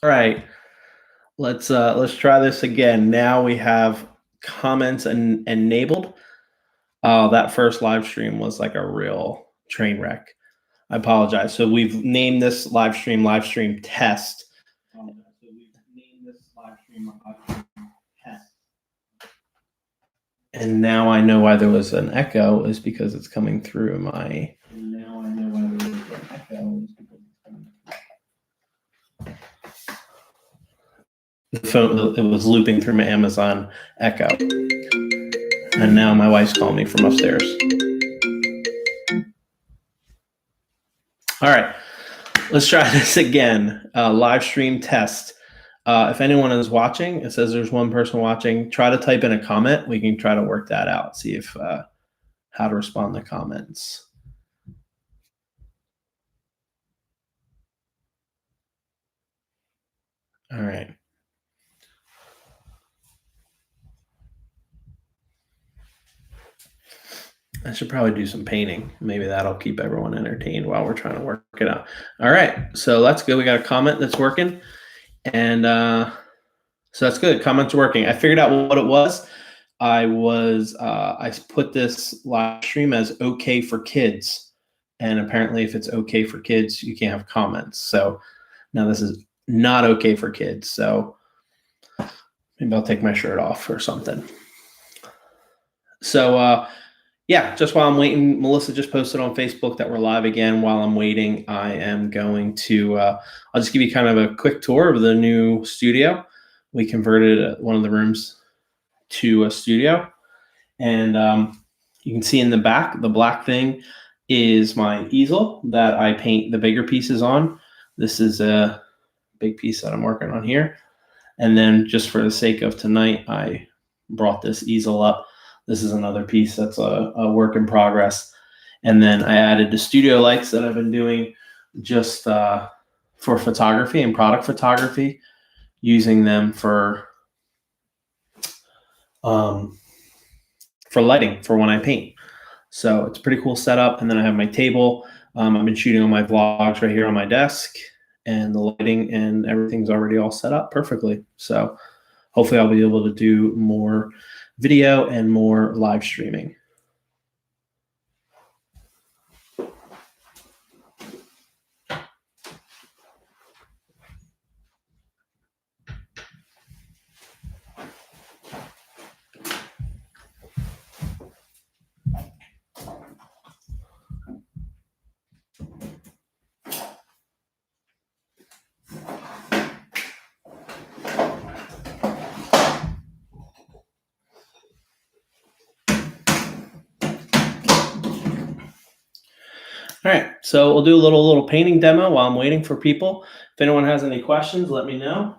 All right, let's try this again. Now we have comments enabled. That first live stream was like a real train wreck. I apologize. So we've named this live stream test. And now I know why there was an echo is because it's coming through my. And now I know why there was an echo is because it's coming through. The phone, it was looping through my Amazon Echo. And now my wife's calling me from upstairs. All right, let's try this again. Live stream test. If anyone is watching, it says there's one person watching. Try to type in a comment. We can try to work that out. See if how to respond to comments. All right. I should probably do some painting. Maybe that'll keep everyone entertained while we're trying to work it out. All right, so that's good. We got a comment that's working. And so that's good. Comments are working. I figured out what it was. I put this live stream as okay for kids. And apparently if it's okay for kids, you can't have comments. So now this is not okay for kids. So maybe I'll take my shirt off or something. So yeah, just while I'm waiting, Melissa just posted on Facebook that we're live again. While I'm waiting, I am going to, I'll just give you kind of a quick tour of the new studio. We converted one of the rooms to a studio. And you can see in the back, the black thing is my easel that I paint the bigger pieces on. This is a big piece that I'm working on here. And then just for the sake of tonight, I brought this easel up. This is another piece that's a work in progress. And then I added the studio lights that I've been doing just for photography and product photography, using them for lighting for when I paint. So it's a pretty cool setup. And then I have my table. I've been shooting on my vlogs right here on my desk, and the lighting and everything's already all set up perfectly. So hopefully I'll be able to do more video and more live streaming. All right, so we'll do a little painting demo while I'm waiting for people. If anyone has any questions, let me know.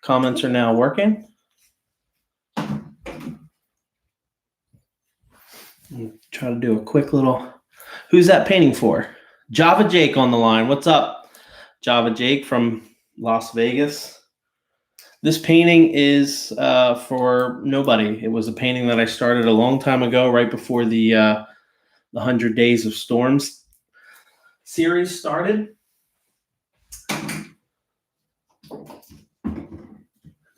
Comments are now working. Try to do a quick little, who's that painting for? Java Jake on the line. What's up? Java Jake from Las Vegas. This painting is for nobody. It was a painting that I started a long time ago, right before the 100 Days of Storms series started.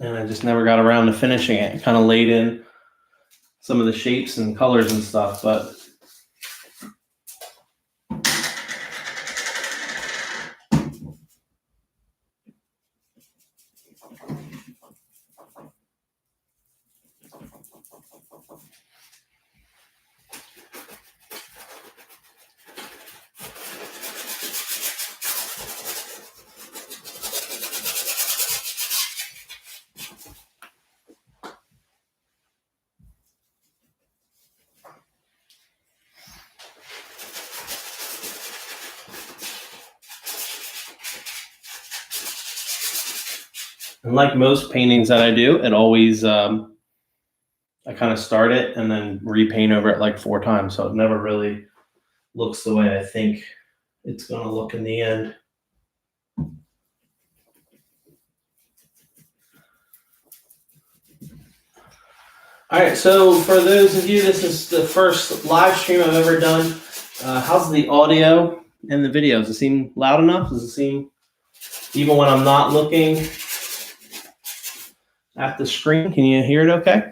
And I just never got around to finishing it. Kind of laid in some of the shapes and colors and stuff, but and like most paintings that I do, it always, I kind of start it and then repaint over it like 4 times. So it never really looks the way I think it's going to look in the end. All right, so for those of you, this is the first live stream I've ever done. How's the audio and the video? Does it seem loud enough? Does it seem Even when I'm not looking at the screen, can you hear it okay?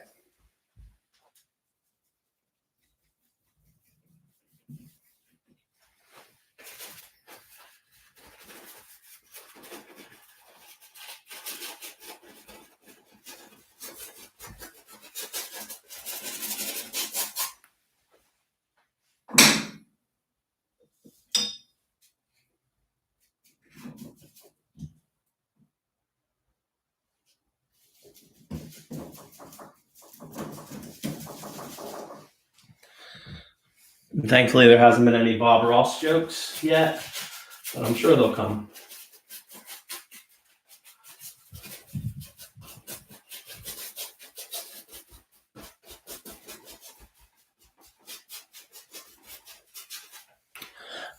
Thankfully, there hasn't been any Bob Ross jokes yet, but I'm sure they'll come.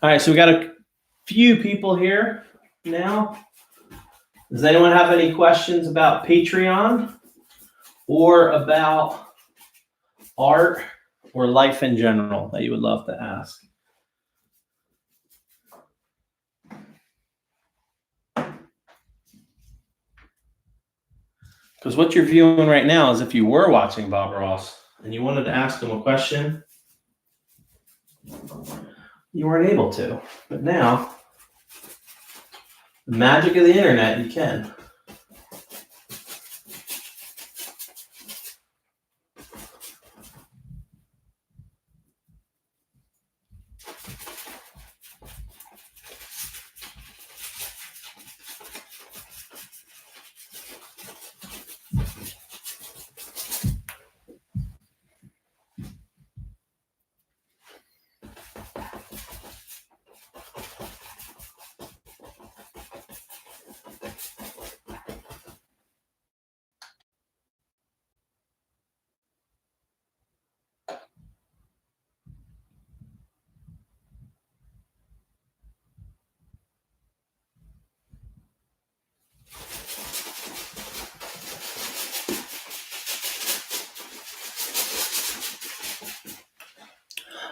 All right, so we got a few people here now. Does anyone have any questions about Patreon or about art or life in general that you would love to ask? Because what you're viewing right now is if you were watching Bob Ross and you wanted to ask him a question, you weren't able to. But now, the magic of the internet, you can.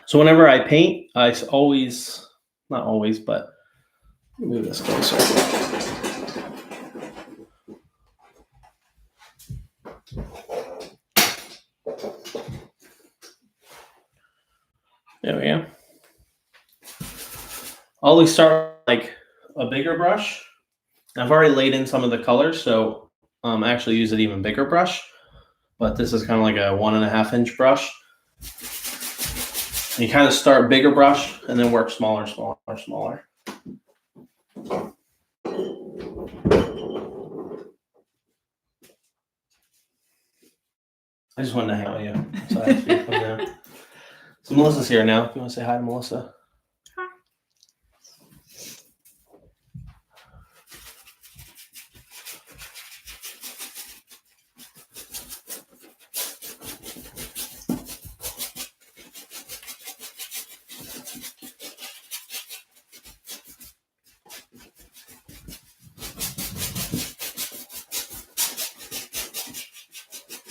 So whenever I paint, I always, not always, but move this closer. There we go. I always start with like a bigger brush. I've already laid in some of the colors, so I actually use an even bigger brush, but this is kind of like a 1.5 inch brush. And you kind of start bigger brush and then work smaller, smaller, smaller. I just wanted to hang out with you. So I asked you to come down. So Melissa's here now. If you want to say hi to Melissa. Hi.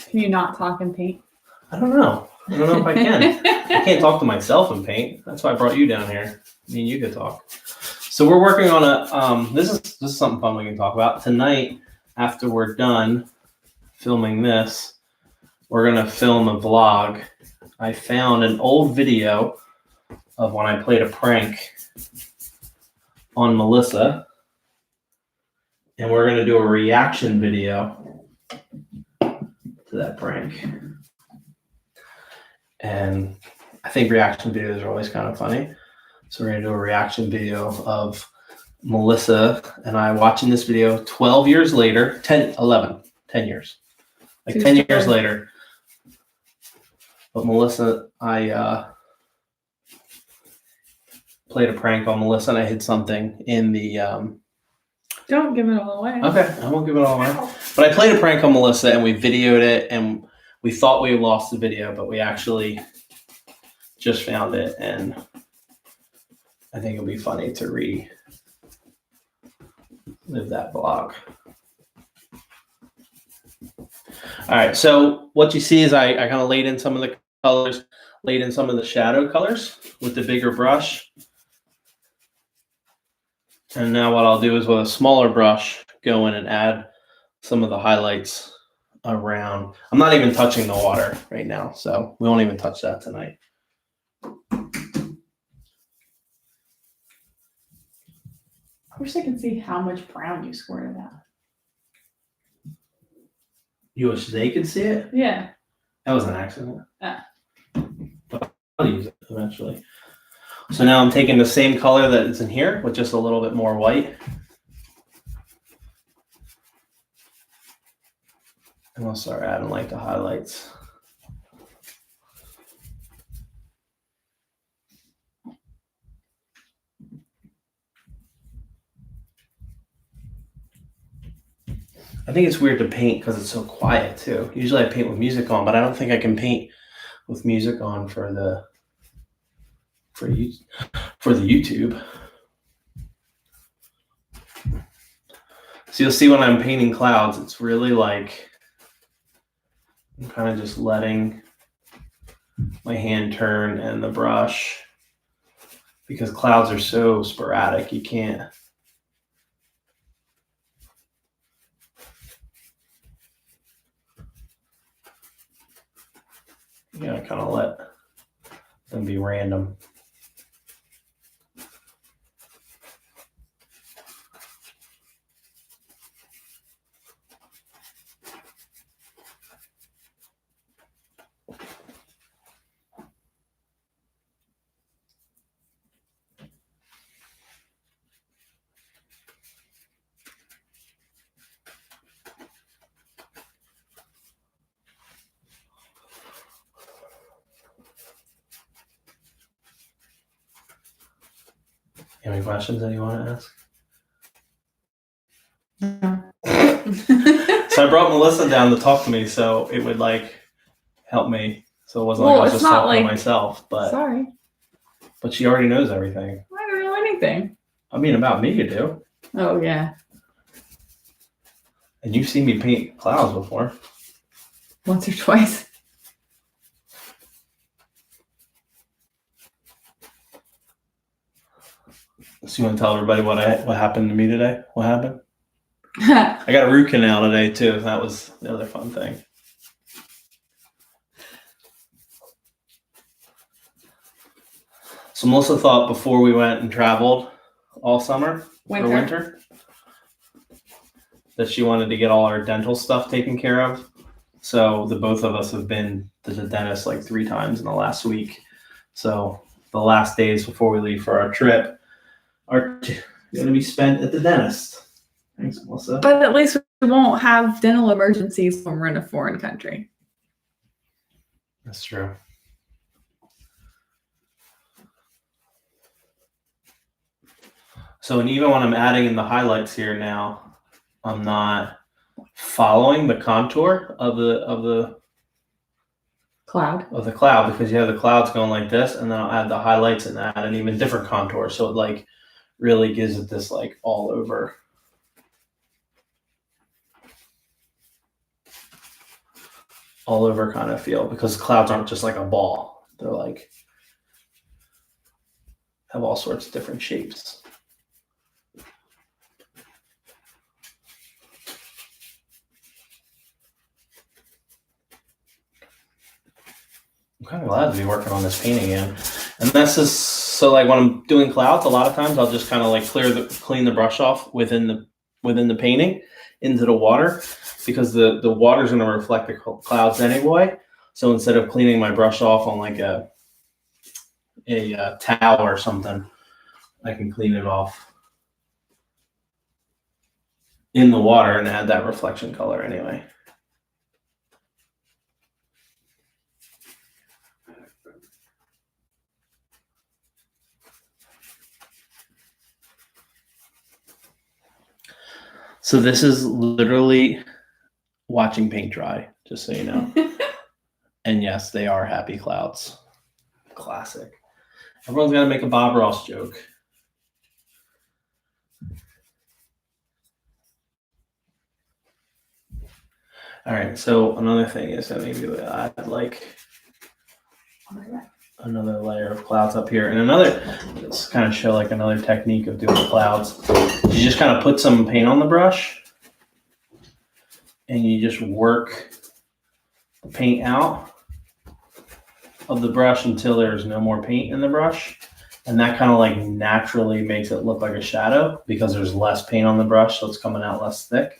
Can you not talk and paint? I don't know. I don't know if I can. I can't talk to myself and paint. That's why I brought you down here. Me and you could talk. So we're working on a. This is something fun we can talk about tonight. After we're done filming this, we're gonna film a vlog. I found an old video of when I played a prank on Melissa, and we're gonna do a reaction video to that prank. And I think reaction videos are always kind of funny. So we're gonna do a reaction video of Melissa and I watching this video 12 years later, 10 years. Like 10 years later. But Melissa, I played a prank on Melissa and I hid something in the Don't give it all away. Okay, I won't give it all away. But I played a prank on Melissa and we videoed it and we thought we lost the video, but we actually just found it, and I think it'll be funny to relive that vlog. All right, so what you see is I kind of laid in some of the colors, laid in some of the shadow colors with the bigger brush And now what I'll do is with a smaller brush, go in and add some of the highlights around. I'm not even touching the water right now, so we won't even touch that tonight. I wish I could see how much brown you squirted out. You wish they could see it? Yeah. That was an accident. Ah. I'll use it eventually. So now I'm taking the same color that is in here with just a little bit more white. And I'll start adding like the highlights. I think it's weird to paint because it's so quiet too. Usually I paint with music on, but I don't think I can paint with music on for the YouTube. So you'll see when I'm painting clouds, it's really like I'm kind of just letting my hand turn and the brush, because clouds are so sporadic, you can't. You gotta kind of let them be random. You have any questions that you want to ask? So I brought Melissa down to talk to me, so it would like help me. So it wasn't like I was just talking to myself. Sorry. But she already knows everything. I don't know anything. I mean, about me, you do. Oh yeah. And you've seen me paint clouds before. Once or twice. So you want to tell everybody what happened to me today? What happened? I got a root canal today too. That was the other fun thing. So Melissa thought before we went and traveled all summer for winter that she wanted to get all our dental stuff taken care of. So the both of us have been to the dentist like 3 times in the last week. So the last days before we leave for our trip are going to be spent at the dentist. Thanks, Melissa. But at least we won't have dental emergencies when we're in a foreign country. That's true. So, and even when I'm adding in the highlights here now, I'm not following the contour of the cloud because you have the clouds going like this, and then I'll add the highlights and add an even different contour. So it like really gives it this like all over. All over kind of feel, because clouds aren't just like a ball. They're like have all sorts of different shapes. I'm kind of glad to be working on this painting again. And this is so like when I'm doing clouds, a lot of times I'll just kind of like clean the brush off within the painting into the water, because the water's going to reflect the clouds anyway. So instead of cleaning my brush off on like a towel or something, I can clean it off in the water and add that reflection color anyway. So this is literally watching paint dry, just so you know. And yes, they are happy clouds. Classic. Everyone's got to make a Bob Ross joke. All right, so another thing is that maybe I add like another layer of clouds up here. And another, let's kind of show like another technique of doing clouds. You just kind of put some paint on the brush and you just work the paint out of the brush until there's no more paint in the brush. And that kind of like naturally makes it look like a shadow because there's less paint on the brush, so it's coming out less thick.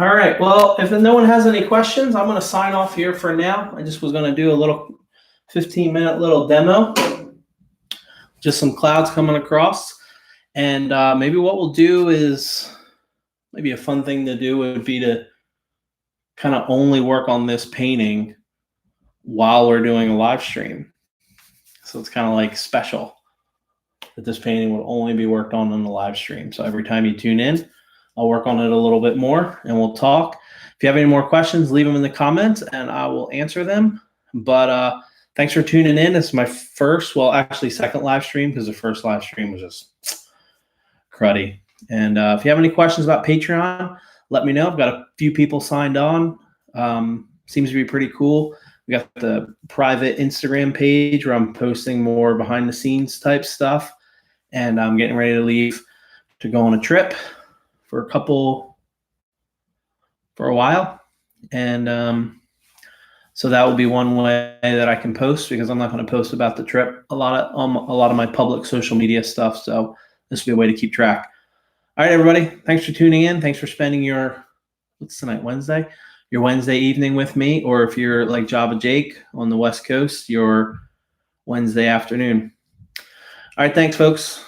All right, well, if no one has any questions, I'm going to sign off here for now. I just was going to do a little 15-minute little demo, just some clouds coming across. And maybe what we'll do is, maybe a fun thing to do would be to kind of only work on this painting while we're doing a live stream. So it's kind of like special that this painting will only be worked on the live stream. So every time you tune in, I'll work on it a little bit more and we'll talk. If you have any more questions, leave them in the comments and I will answer them. But thanks for tuning in. It's my first, well, actually second live stream because the first live stream was just cruddy. And if you have any questions about Patreon, let me know. I've got a few people signed on. Seems to be pretty cool. We got the private Instagram page where I'm posting more behind the scenes type stuff. And I'm getting ready to leave to go on a trip for a while. And so that will be one way that I can post because I'm not going to post about the trip a lot of my public social media stuff. So this will be a way to keep track. All right, everybody. Thanks for tuning in. Thanks for spending what's tonight, Wednesday? Your Wednesday evening with me, or if you're like Java Jake on the West Coast, your Wednesday afternoon. All right, thanks, folks.